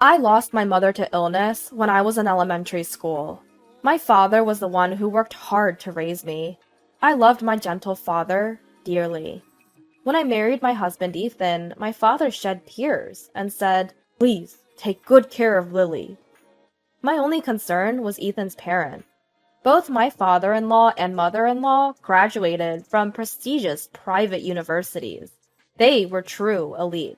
I lost my mother to illness when I was in elementary school. My father was the one who worked hard to raise me. I loved my gentle father dearly. When I married my husband Ethan, my father shed tears and said, "Please, take good care of Lily." My only concern was Ethan's parents. Both my father-in-law and mother-in-law graduated from prestigious private universities. They were true elites.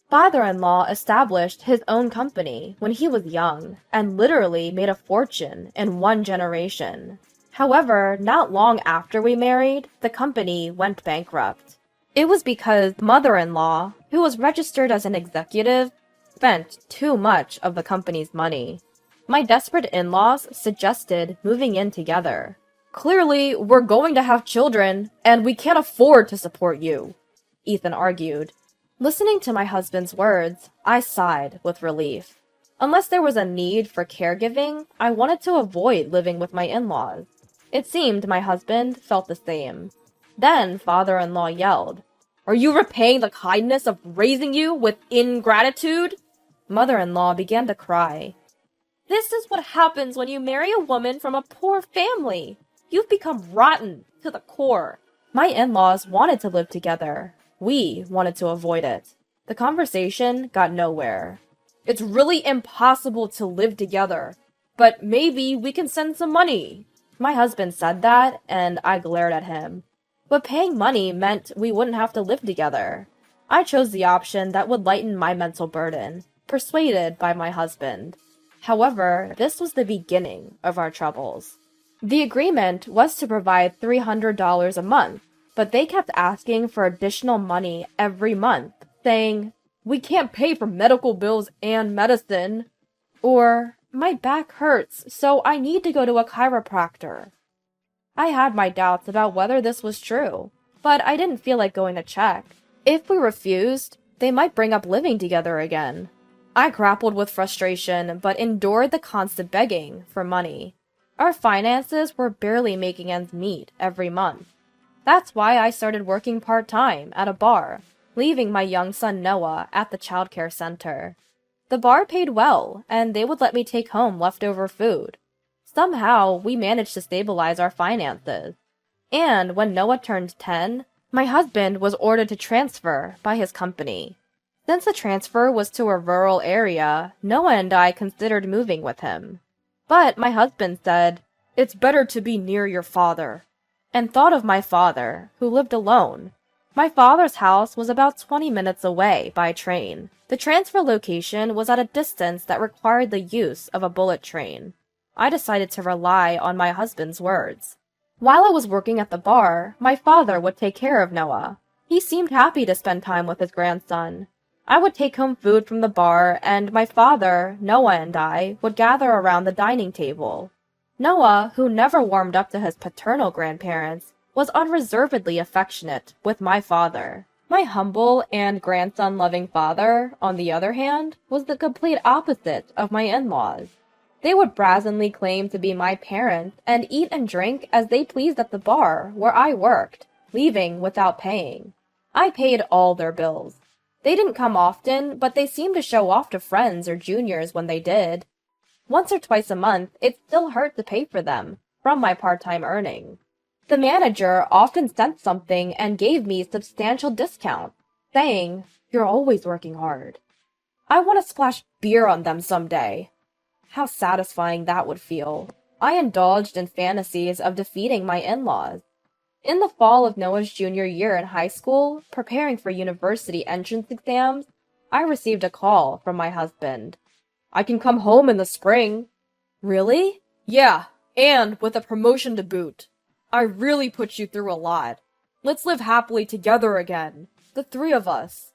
Father-in-law established his own company when he was young and literally made a fortune in one generation. However, not long after we married, the company went bankrupt. It was because mother-in-law, who was registered as an executive, spent too much of the company's money. My desperate in-laws suggested moving in together. "Clearly, we're going to have children, and we can't afford to support you," Ethan argued. Listening to my husband's words, I sighed with relief. Unless there was a need for caregiving, I wanted to avoid living with my in-laws. It seemed my husband felt the same. Then father-in-law yelled, "Are you repaying the kindness of raising you with ingratitude?" Mother-in-law began to cry. "This is what happens when you marry a woman from a poor family. You've become rotten to the core." My in-laws wanted to live together. We wanted to avoid it. The conversation got nowhere. "It's really impossible to live together, but maybe we can send some money." My husband said that, and I glared at him. But paying money meant we wouldn't have to live together. I chose the option that would lighten my mental burden, persuaded by my husband. However, this was the beginning of our troubles. The agreement was to provide $300 a month, but they kept asking for additional money every month, saying, "We can't pay for medical bills and medicine," or "My back hurts, so I need to go to a chiropractor." I had my doubts about whether this was true, but I didn't feel like going to check. If we refused, they might bring up living together again. I grappled with frustration, but endured the constant begging for money. Our finances were barely making ends meet every month. That's why I started working part-time at a bar, leaving my young son Noah at the childcare center. The bar paid well, and they would let me take home leftover food. Somehow, we managed to stabilize our finances. And when Noah turned 10, my husband was ordered to transfer by his company. Since the transfer was to a rural area, Noah and I considered moving with him. But my husband said, "It's better to be near your father," and thought of my father, who lived alone. My father's house was about 20 minutes away by train. The transfer location was at a distance that required the use of a bullet train. I decided to rely on my husband's words. While I was working at the bar, my father would take care of Noah. He seemed happy to spend time with his grandson. I would take home food from the bar, and my father, Noah, and I would gather around the dining table. Noah, who never warmed up to his paternal grandparents, was unreservedly affectionate with my father. My humble and grandson-loving father, on the other hand, was the complete opposite of my in-laws. They would brazenly claim to be my parents and eat and drink as they pleased at the bar where I worked, leaving without paying. I paid all their bills. They didn't come often, but they seemed to show off to friends or juniors when they did. Once or twice a month, it still hurt to pay for them, from my part-time earnings. The manager often sent something and gave me substantial discounts, saying, "You're always working hard." I want to splash beer on them someday. How satisfying that would feel. I indulged in fantasies of defeating my in-laws. In the fall of Noah's junior year in high school, preparing for university entrance exams, I received a call from my husband. "I can come home in the spring." "Really?" "Yeah, and with a promotion to boot. I really put you through a lot. Let's live happily together again, the three of us."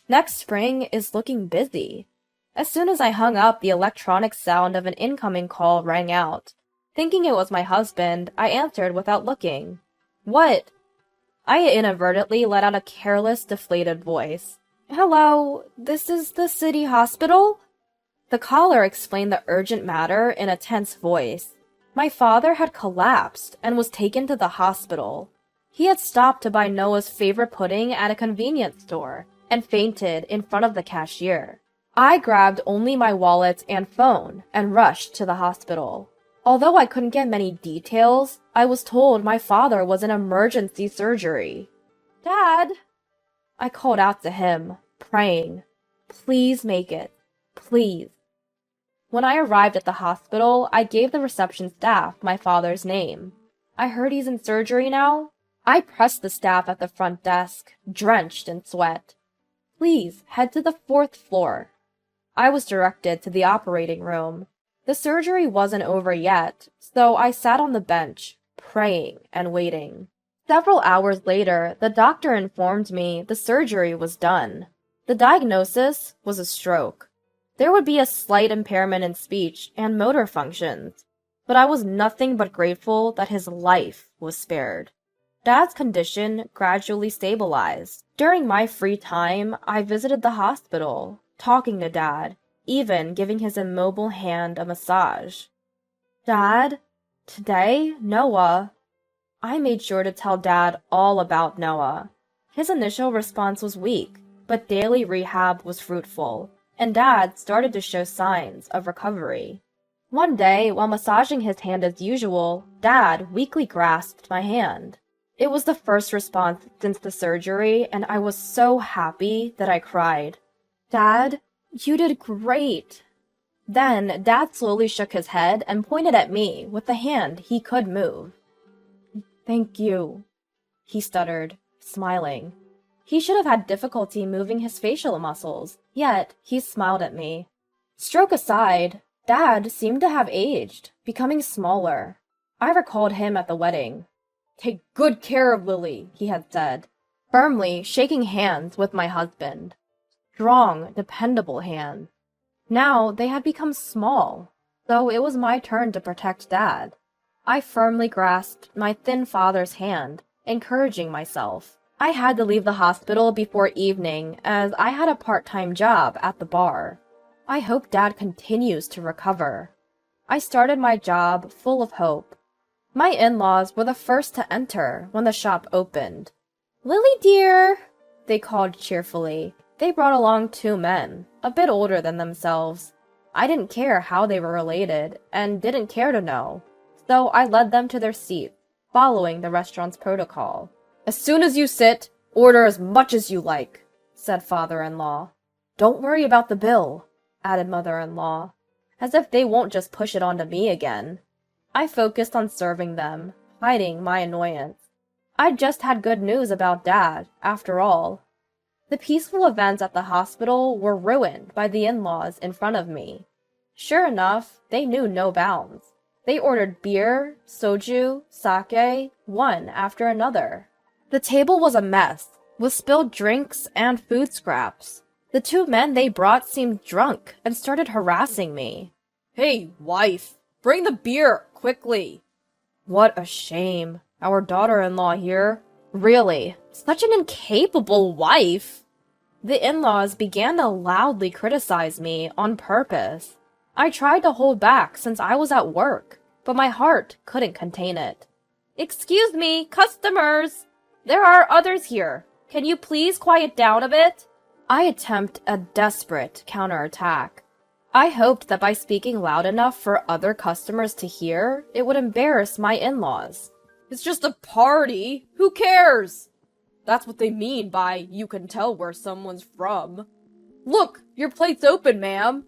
Next spring is looking busy. As soon as I hung up, the electronic sound of an incoming call rang out. Thinking it was my husband, I answered without looking. "What?" I inadvertently let out a careless, deflated voice. "Hello, this is the city hospital?" The caller explained the urgent matter in a tense voice. My father had collapsed and was taken to the hospital. He had stopped to buy Noah's favorite pudding at a convenience store and fainted in front of the cashier. I grabbed only my wallet and phone and rushed to the hospital. Although I couldn't get many details, I was told my father was in emergency surgery. "Dad!" I called out to him, praying, "Please make it. Please." When I arrived at the hospital, I gave the reception staff my father's name. "I heard he's in surgery now." I pressed the staff at the front desk, drenched in sweat. "Please head to the 4th floor." I was directed to the operating room. The surgery wasn't over yet, so I sat on the bench, praying and waiting. Several hours later, the doctor informed me the surgery was done. The diagnosis was a stroke. There would be a slight impairment in speech and motor functions, but I was nothing but grateful that his life was spared. Dad's condition gradually stabilized. During my free time, I visited the hospital, talking to Dad, even giving his immobile hand a massage. "Dad, today, Noah." I made sure to tell Dad all about Noah. His initial response was weak, but daily rehab was fruitful, and Dad started to show signs of recovery. One day, while massaging his hand as usual, Dad weakly grasped my hand. It was the first response since the surgery, and I was so happy that I cried. "Dad, you did great." Then Dad slowly shook his head and pointed at me with the hand he could move. "Thank you," he stuttered, smiling. He should have had difficulty moving his facial muscles, yet he smiled at me. Stroke aside, Dad seemed to have aged, becoming smaller. I recalled him at the wedding. "Take good care of Lily," he had said, firmly shaking hands with my husband. Strong, dependable hands. Now they had become small, so it was my turn to protect Dad. I firmly grasped my thin father's hand, encouraging myself. I had to leave the hospital before evening as I had a part-time job at the bar. I hope Dad continues to recover. I started my job full of hope. My in-laws were the first to enter when the shop opened. "Lily dear," they called cheerfully. They brought along 2 men, a bit older than themselves. I didn't care how they were related, and didn't care to know, so I led them to their seats, following the restaurant's protocol. "As soon as you sit, order as much as you like," said father-in-law. "Don't worry about the bill," added mother-in-law, as if they won't just push it onto me again. I focused on serving them, hiding my annoyance. I'd just had good news about Dad, after all. The peaceful events at the hospital were ruined by the in-laws in front of me. Sure enough, they knew no bounds. They ordered beer, soju, sake, one after another. The table was a mess, with spilled drinks and food scraps. The 2 men they brought seemed drunk and started harassing me. "Hey, wife, bring the beer, quickly." What a shame. Our daughter-in-law here. Really, such an incapable wife. The in-laws began to loudly criticize me on purpose. I tried to hold back since I was at work, but my heart couldn't contain it. "Excuse me, customers! There are others here. Can you please quiet down a bit?" I attempt a desperate counterattack. I hoped that by speaking loud enough for other customers to hear, it would embarrass my in-laws. "It's just a party. Who cares?" That's what they mean by "you can tell where someone's from." "Look, your plate's open, ma'am."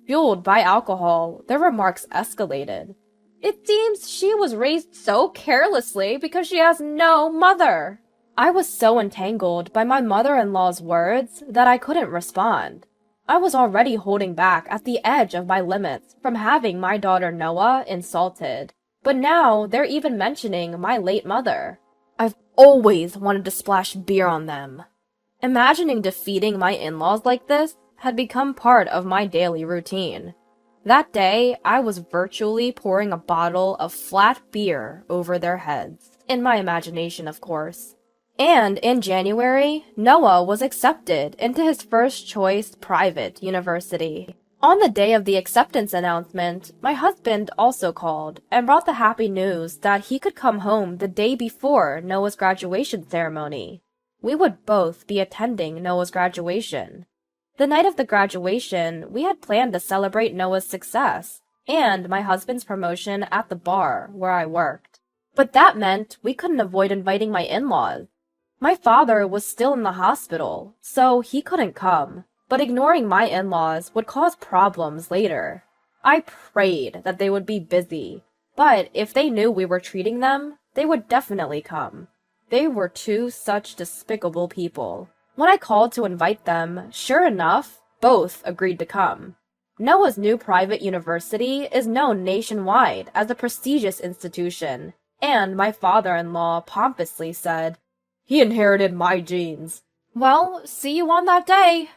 Fueled by alcohol, their remarks escalated. "It seems she was raised so carelessly because she has no mother." I was so entangled by my mother-in-law's words that I couldn't respond. I was already holding back at the edge of my limits from having my daughter Noah insulted. But now they're even mentioning my late mother. I've always wanted to splash beer on them. Imagining defeating my in-laws like this had become part of my daily routine. That day, I was virtually pouring a bottle of flat beer over their heads. In my imagination, of course. And in January, Noah was accepted into his first choice private university. On the day of the acceptance announcement, my husband also called and brought the happy news that he could come home the day before Noah's graduation ceremony. We would both be attending Noah's graduation. The night of the graduation, we had planned to celebrate Noah's success and my husband's promotion at the bar where I worked. But that meant we couldn't avoid inviting my in-laws. My father was still in the hospital, so he couldn't come, but ignoring my in-laws would cause problems later. I prayed that they would be busy, but if they knew we were treating them, they would definitely come. They were two such despicable people. When I called to invite them, sure enough, both agreed to come. Noah's new private university is known nationwide as a prestigious institution, and my father-in-law pompously said, "He inherited my genes." Well, see you on that day.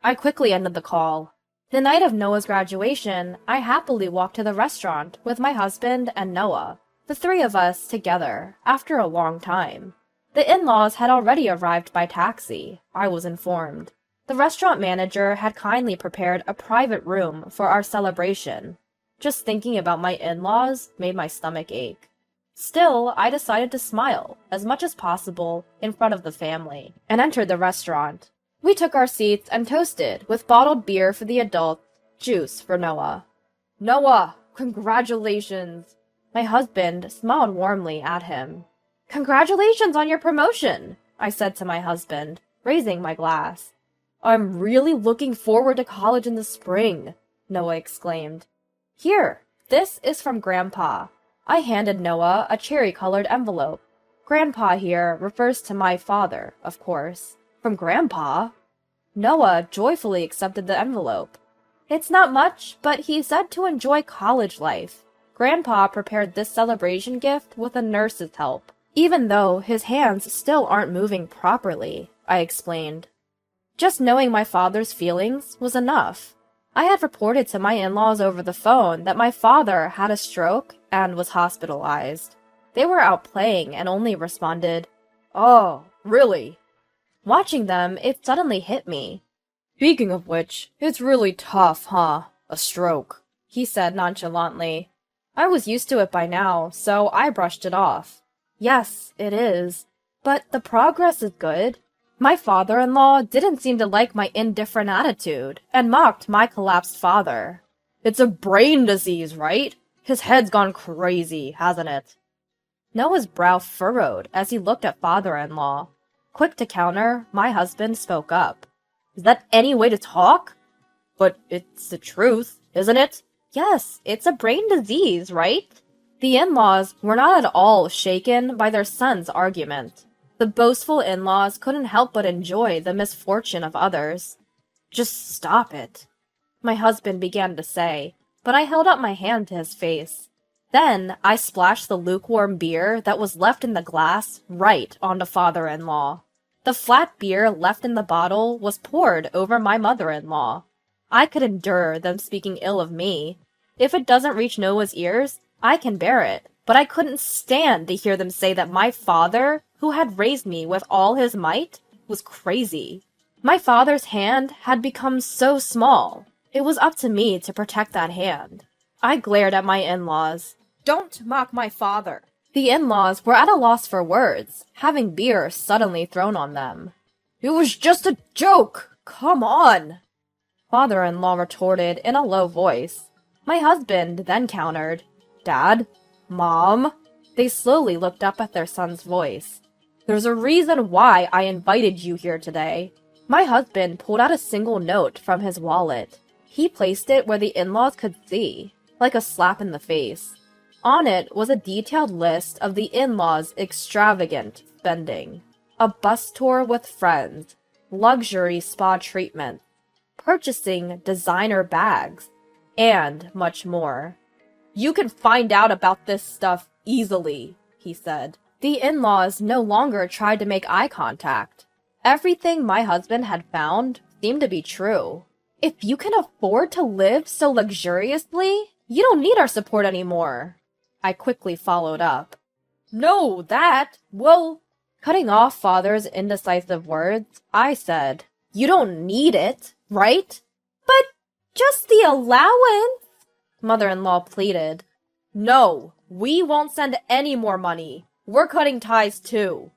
I quickly ended the call. The night of Noah's graduation, I happily walked to the restaurant with my husband and Noah, the three of us together, after a long time. The in-laws had already arrived by taxi, I was informed. The restaurant manager had kindly prepared a private room for our celebration. Just thinking about my in-laws made my stomach ache. Still, I decided to smile as much as possible in front of the family and entered the restaurant. We took our seats and toasted with bottled beer for the adults, juice for Noah. "Noah, congratulations!" My husband smiled warmly at him. "Congratulations on your promotion," I said to my husband, raising my glass. "I'm really looking forward to college in the spring," Noah exclaimed. "Here, this is from Grandpa." I handed Noah a cherry-colored envelope. Grandpa here refers to my father, of course. "From Grandpa?" Noah joyfully accepted the envelope. "It's not much, but he said to enjoy college life. Grandpa prepared this celebration gift with a nurse's help, even though his hands still aren't moving properly," I explained. Just knowing my father's feelings was enough. I had reported to my in-laws over the phone that my father had a stroke and was hospitalized. They were out playing and only responded, "Oh, really?" Watching them, it suddenly hit me. "Speaking of which, it's really tough, huh? A stroke," he said nonchalantly. I was used to it by now, so I brushed it off. "Yes, it is. But the progress is good." My father-in-law didn't seem to like my indifferent attitude and mocked my collapsed father. "It's a brain disease, right? His head's gone crazy, hasn't it?" Noah's brow furrowed as he looked at father-in-law. Quick to counter, my husband spoke up. "Is that any way to talk?" "But it's the truth, isn't it?" "Yes, it's a brain disease, right?" The in-laws were not at all shaken by their son's argument. The boastful in-laws couldn't help but enjoy the misfortune of others. "Just stop it," my husband began to say, but I held up my hand to his face. Then I splashed the lukewarm beer that was left in the glass right onto father-in-law. The flat beer left in the bottle was poured over my mother-in-law. I could endure them speaking ill of me. If it doesn't reach Noah's ears, I can bear it. But I couldn't stand to hear them say that my father, who had raised me with all his might, was crazy. My father's hand had become so small. It was up to me to protect that hand. I glared at my in-laws. "Don't mock my father." The in-laws were at a loss for words, having beer suddenly thrown on them. "It was just a joke! Come on!" Father-in-law retorted in a low voice. My husband then countered, "Dad? Mom?" They slowly looked up at their son's voice. "There's a reason why I invited you here today." My husband pulled out a single note from his wallet. He placed it where the in-laws could see, like a slap in the face. On it was a detailed list of the in-laws' extravagant spending. A bus tour with friends, luxury spa treatment, purchasing designer bags, and much more. "You can find out about this stuff easily," he said. The in-laws no longer tried to make eye contact. Everything my husband had found seemed to be true. "If you can afford to live so luxuriously, you don't need our support anymore," I quickly followed up. "No, well," cutting off father's indecisive words, I said, "You don't need it, right?" "But just the allowance," mother-in-law pleaded. "No, we won't send any more money. We're cutting ties too,"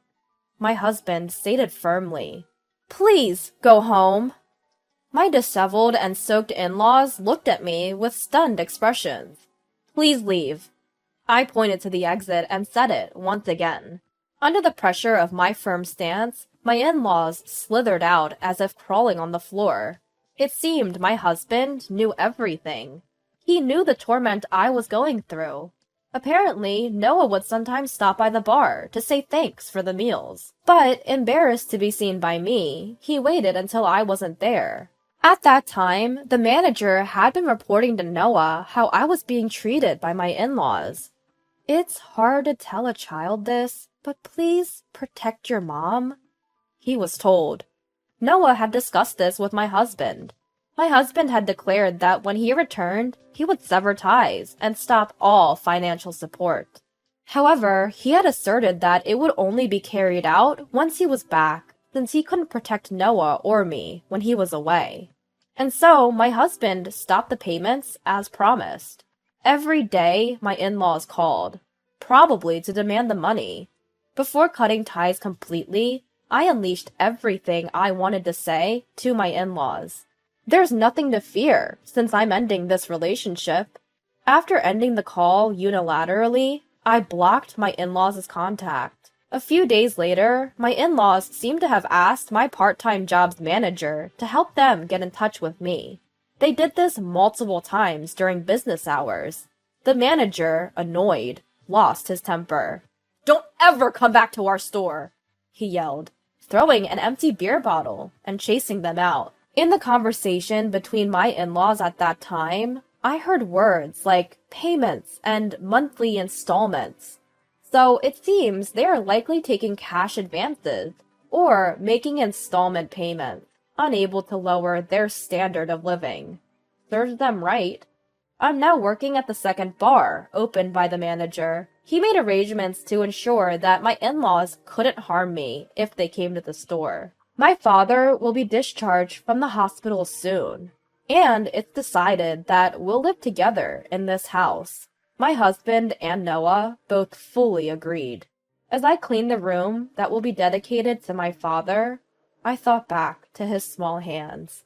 my husband stated firmly. "Please go home." My disheveled and soaked in-laws looked at me with stunned expressions. "Please leave." I pointed to the exit and said it once again. Under the pressure of my firm stance, my in-laws slithered out as if crawling on the floor. It seemed my husband knew everything. He knew the torment I was going through. Apparently, Noah would sometimes stop by the bar to say thanks for the meals. But, embarrassed to be seen by me, he waited until I wasn't there. At that time, the manager had been reporting to Noah how I was being treated by my in-laws. "It's hard to tell a child this, but please protect your mom," he was told. Noah had discussed this with my husband. My husband had declared that when he returned, he would sever ties and stop all financial support. However, he had asserted that it would only be carried out once he was back, since he couldn't protect Noah or me when he was away. And so, my husband stopped the payments as promised. Every day, my in-laws called, probably to demand the money. Before cutting ties completely, I unleashed everything I wanted to say to my in-laws. "There's nothing to fear, since I'm ending this relationship." After ending the call unilaterally, I blocked my in-laws' contact. A few days later, my in-laws seemed to have asked my part-time job's manager to help them get in touch with me. They did this multiple times during business hours. The manager, annoyed, lost his temper. "Don't ever come back to our store," he yelled, throwing an empty beer bottle and chasing them out. In the conversation between my in-laws at that time, I heard words like payments and monthly installments. So it seems they are likely taking cash advances or making installment payments, unable to lower their standard of living. Serves them right. I'm now working at the second bar, opened by the manager. He made arrangements to ensure that my in-laws couldn't harm me if they came to the store. My father will be discharged from the hospital soon, and it's decided that we'll live together in this house. My husband and Noah both fully agreed. As I cleaned the room that will be dedicated to my father, I thought back to his small hands.